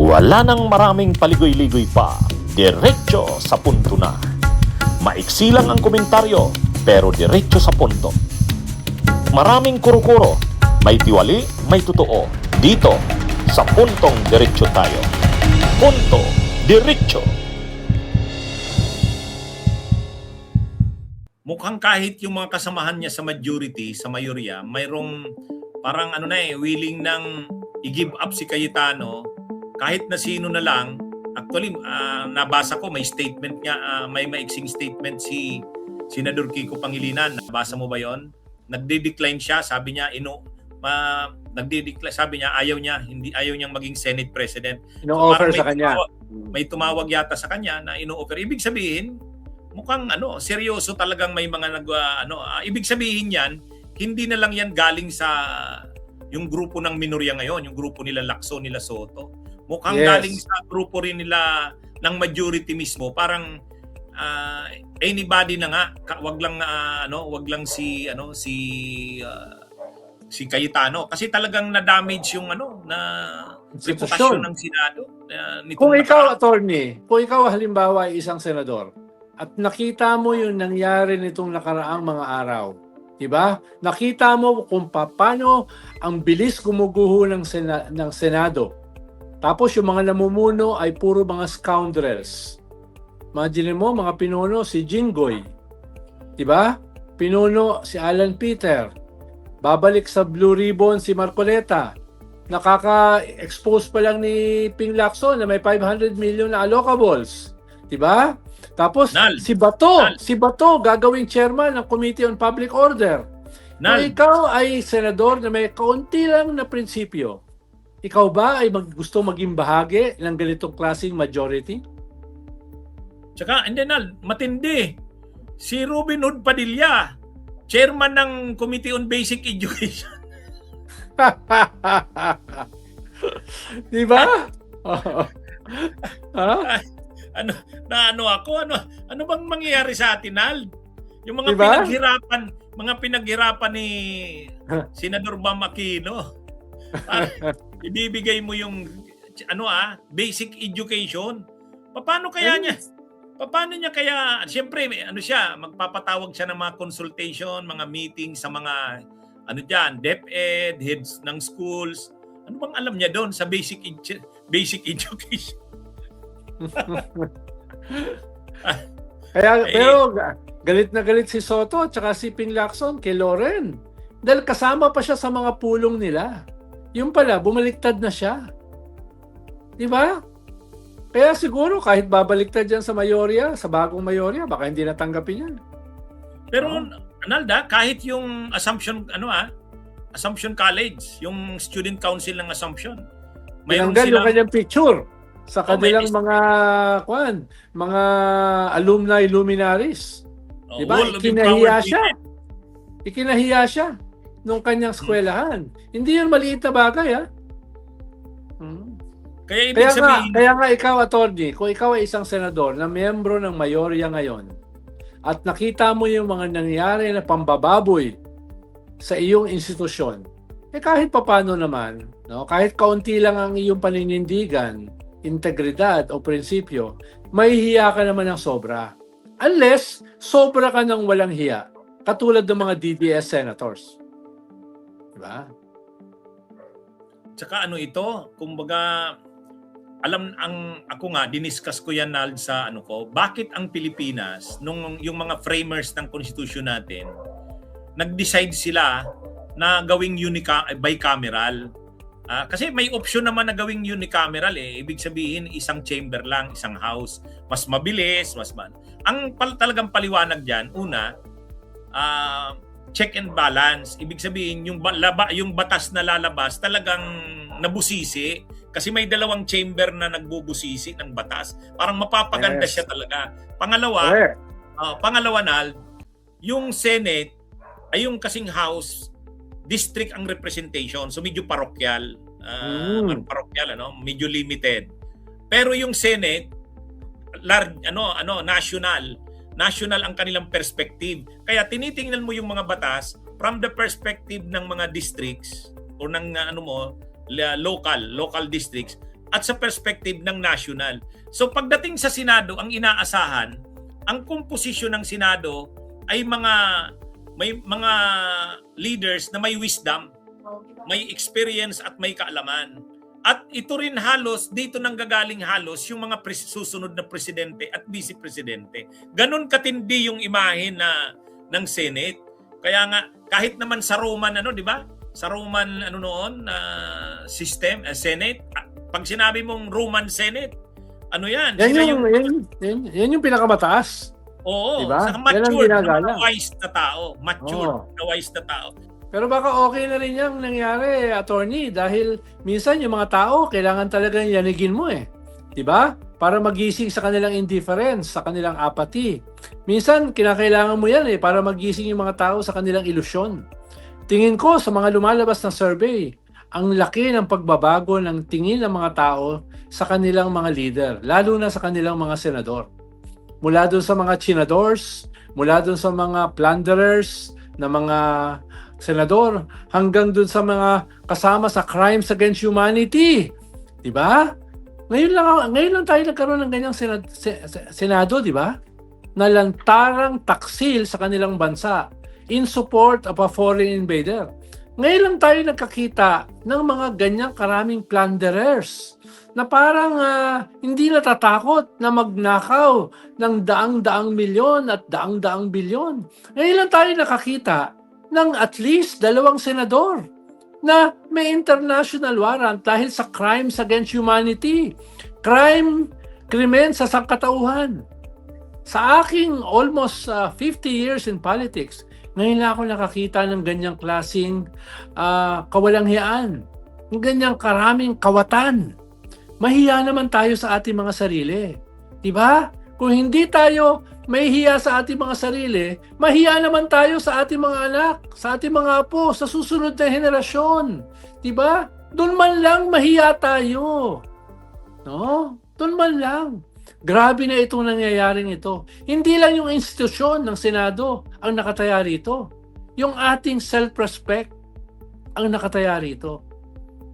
Wala nang maraming paligoy-ligoy pa, diretso sa punto na. Maiksi lang ang komentaryo, pero diretso sa punto. Maraming kuro-kuro, may tiwali, may totoo. Dito, sa puntong diretso tayo. Punto, diretso. Mukhang kahit yung mga kasamahan niya sa majority, sa mayorya, mayroong parang willing nang i-give up si Cayetano kahit na sino na lang. Actually, nabasa ko may statement nga, may maiksing statement si Senador Kiko Pangilinan. Nabasa mo ba 'yon? Nagde-decline siya, sabi niya sabi niya ayaw niyang maging Senate President. Ino-offer sa kanya. May tumawag yata sa kanya na ino-offer. Ibig sabihin, mukhang seryoso talagang may mga ibig sabihin yan, hindi na lang yan galing sa yung grupo ng minorya ngayon, yung grupo nila Lacson, nila Soto. Mukhang galing sa grupo rin nila ng majority mismo. Parang anybody na nga, wag lang si Cayetano kasi talagang na-damage yung reputasyon ng Senado. Kung ikaw, attorney, kung ikaw halimbawa ay isang senador at nakita mo yung nangyari nitong nakaraang mga araw, di ba? Nakita mo kung paano ang bilis gumuguho ng Senado. Tapos yung mga namumuno ay puro mga scoundrels. Imagine mo, mga pinuno si Jinggoy. Di ba? Pinuno si Alan Peter. Babalik sa Blue Ribbon si Marcoleta. Nakaka-expose pa lang ni Ping Lacson na may 500 million na allocables. Di ba? Tapos si Bato gagawing chairman ng Committee on Public Order. Kung ikaw ay senador na may kaunti lang na prinsipyo, ikaw ba ay gusto maging bahagi ng ganitong klaseng majority? Tsaka, matindi. Si Robin Hood Padilla, chairman ng Committee on Basic Education. Di ba? Ano bang mangyayari sa atin, Al? Yung mga diba? pinaghirapan ni Senador Bam Aquino. Ibibigay mo yung basic education. Paano niya kaya siyempre magpapatawag siya ng mga consultation, mga meeting sa mga DepEd, heads ng schools. Ano bang alam niya doon sa basic education? Pero galit na galit si Soto at saka si Ping Lacson kay Loren. Dahil kasama pa siya sa mga pulong nila. Yung pala, bumaliktad na siya. Di ba? Kaya siguro kahit babaliktad yan sa mayorya, sa bagong mayorya, baka hindi natanggapin yan. Pero Nalda, kahit yung Assumption College, yung student council ng Assumption, tinanggal yung kanyang picture sa kanilang mga alumni luminaries. Di ba? Ikinahiya siya nung kanyang eskwelahan. Hindi yun maliit na bagay, ha? Kaya nga ikaw, attorney, kung ikaw ay isang senador na miyembro ng mayorya ngayon at nakita mo yung mga nangyari na pambababoy sa iyong institusyon, kahit papano naman, kahit kaunti lang ang iyong paninindigan, integridad o prinsipyo, mahihiya ka naman ng sobra. Unless, sobra ka ng walang hiya. Katulad ng mga DDS senators. Diba? Tsaka kumbaga, ako nga, diniscuss ko yan sa bakit ang Pilipinas, yung mga framers ng konstitusyon natin, nag-decide sila na gawing bicameral. Kasi may option naman na gawing unicameral Ibig sabihin, isang chamber lang, isang house. Mas mabilis, Ang talagang paliwanag dyan, una, check and balance. Ibig sabihin, yung batas na lalabas talagang nabusisi kasi may dalawang chamber na nagbubusisi ng batas. Parang mapapaganda siya talaga. Pangalawa, Nal, yung Senate ay yung kasing house, district ang representation. So medyo parokyal. Medyo limited. Pero yung Senate, national ang kanilang perspective. Kaya tinitingnan mo yung mga batas from the perspective ng mga districts o ng local districts at sa perspective ng national. So pagdating sa Senado, ang inaasahan, ang komposisyon ng Senado ay may mga leaders na may wisdom, may experience at may kaalaman. At ito rin halos, dito nang gagaling halos yung mga susunod na presidente at vice presidente. Ganon katindi yung imahe ng Senate. Kaya nga, kahit naman sa Roman, di ba? Sa Roman, system, Senate, pag sinabi mong Roman Senate, yan? Yan yung pinakamataas. Oo, diba? Saka mature, na wise na tao. Mature, na wise na tao. Pero baka okay na rin yung nangyari, attorney, dahil minsan yung mga tao, kailangan talaga yanigin mo eh. Diba? Para magising sa kanilang indifference, sa kanilang apathy. Minsan, kinakailangan mo yan para magising yung mga tao sa kanilang ilusyon. Tingin ko sa mga lumalabas na survey, ang laki ng pagbabago ng tingin ng mga tao sa kanilang mga leader, lalo na sa kanilang mga senador. Mula doon sa mga chinadors, mula doon sa mga plunderers na mga senador, hanggang doon sa mga kasama sa crimes against humanity. Diba? Ngayon lang tayo nagkaroon ng ganyang senado, diba? Na lantarang taksil sa kanilang bansa in support of a foreign invader. Ngayon lang tayo nagkakita ng mga ganyang karaming plunderers na parang hindi natatakot na magnakaw ng daang-daang milyon at daang-daang bilyon. Ngayon lang tayo nakakita ng at least 2 senador na may international warrant dahil sa crimes against humanity, krimen sa sangkatauhan. Sa aking almost 50 years in politics, ngayon lang ako nakakita ng ganyang klaseng kawalanghiyaan, ng ganyang karaming kawatan. Mahiya naman tayo sa ating mga sarili. Diba? Kung hindi tayo mahihiya sa ating mga sarili, mahiya naman tayo sa ating mga anak, sa ating mga apo, sa susunod na henerasyon. Diba? Doon man lang mahiya tayo. No? Doon man lang. Grabe na itong nangyayaring ito. Hindi lang yung institusyon ng Senado ang nakataya rito. Yung ating self-respect ang nakataya rito.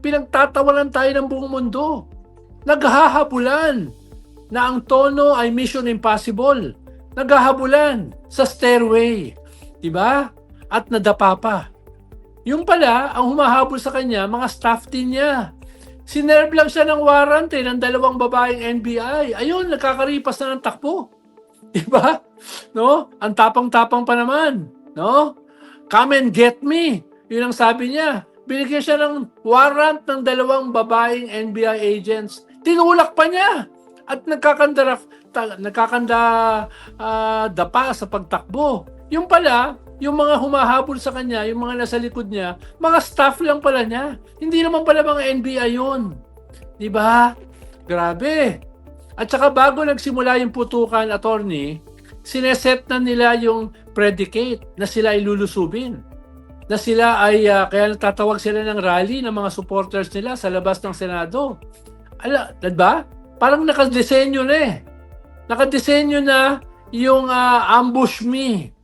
Pinagtatawanan tayo ng buong mundo. Naghahabulan na ang tono ay Mission Impossible. Naghahabulan sa stairway. Diba? At nadapa pa. Yung pala, ang humahabol sa kanya, mga staff din niya. Sinerve lang siya ng warrant ng 2 babaeng NBI. Ayun, nagkakaripas na ng takbo. Diba? No? Ang tapang-tapang pa naman. No? Come and get me. Yun ang sabi niya. Binigyan siya ng warrant ng 2 babaeng NBI agents. Tinulak pa niya. At nagkakanda dapa sa pagtakbo. Yung pala, yung mga humahabol sa kanya, yung mga nasa likod niya, mga staff lang pala niya. Hindi naman pala mga NBI yun. Diba? Grabe. At saka bago nagsimula yung putukan, attorney, sineset na nila yung predicate na sila ay lulusubin. Na sila ay, kaya tatawag sila ng rally ng mga supporters nila sa labas ng Senado. Diba? Parang nakadesenyo na eh. Nakadesenyo na yung ambush me.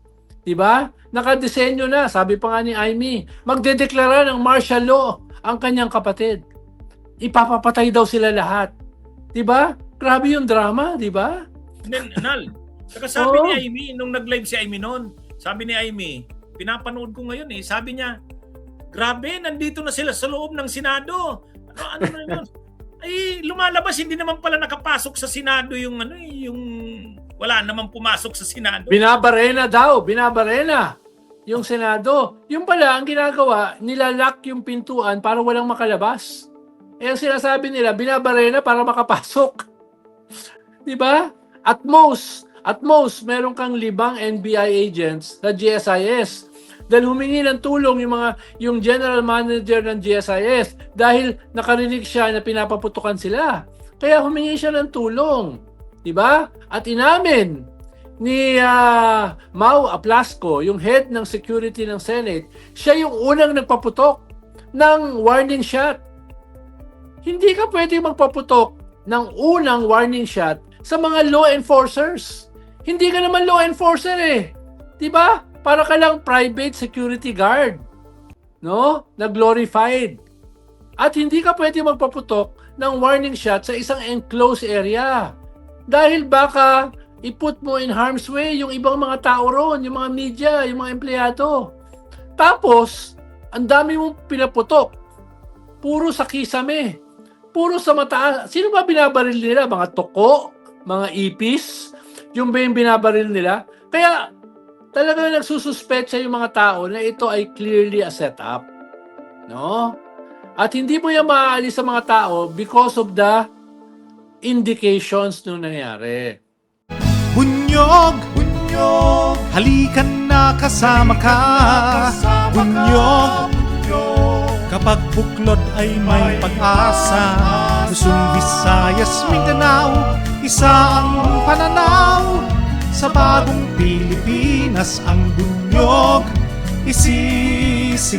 Diba? Nakadesenyo na, sabi pa nga ni Amy, magdedeklara ng martial law ang kanyang kapatid. Ipapapatay daw sila lahat. Diba? Grabe yung drama, diba? Nal, saka sabi ni Amy, nung nag-live si Amy noon, sabi ni Amy, pinapanood ko ngayon sabi niya, grabe, nandito na sila sa loob ng Senado. Ano na yun? Ay, lumalabas, hindi naman pala nakapasok sa Senado yung wala naman pumasok sa Senado. Binabarena yung Senado. Yung pala, ang ginagawa, nilalak yung pintuan para walang makalabas. Ang sinasabi nila, binabarena para makapasok. Diba? At most, meron kang 5 NBI agents na GSIS. Dahil humingi ng tulong yung general manager ng GSIS dahil nakarinig siya na pinapaputukan sila. Kaya humingi siya ng tulong. Diba? At inamin ni Mau Aplasco, yung head ng security ng Senate, siya yung unang nagpaputok ng warning shot. Hindi ka pwede magpaputok ng unang warning shot sa mga law enforcers. Hindi ka naman law enforcer eh. Diba? Para ka lang private security guard. No? Na glorified. At hindi ka pwede magpaputok ng warning shot sa isang enclosed area. Dahil baka i-put mo in harm's way yung ibang mga tao ron, yung mga media, yung mga empleyado. Tapos, ang dami mong pinaputok. Puro sa kisame. Puro sa mataas. Sino ba binabaril nila? Mga toko? Mga ipis? Yung ba yung binabaril nila? Kaya, talagang nagsususpetsa yung mga tao na ito ay clearly a setup. No? At hindi mo yan maaalis sa mga tao because of the indications nung nangyari. Bunyog, bunyog, halikan na kasama ka. Bunyog, kapag buklod ay may pag-asa. Luzon, Visayas, Mindanao, isa ang pananaw. Sa bagong Pilipinas ang bunyog isisigaw.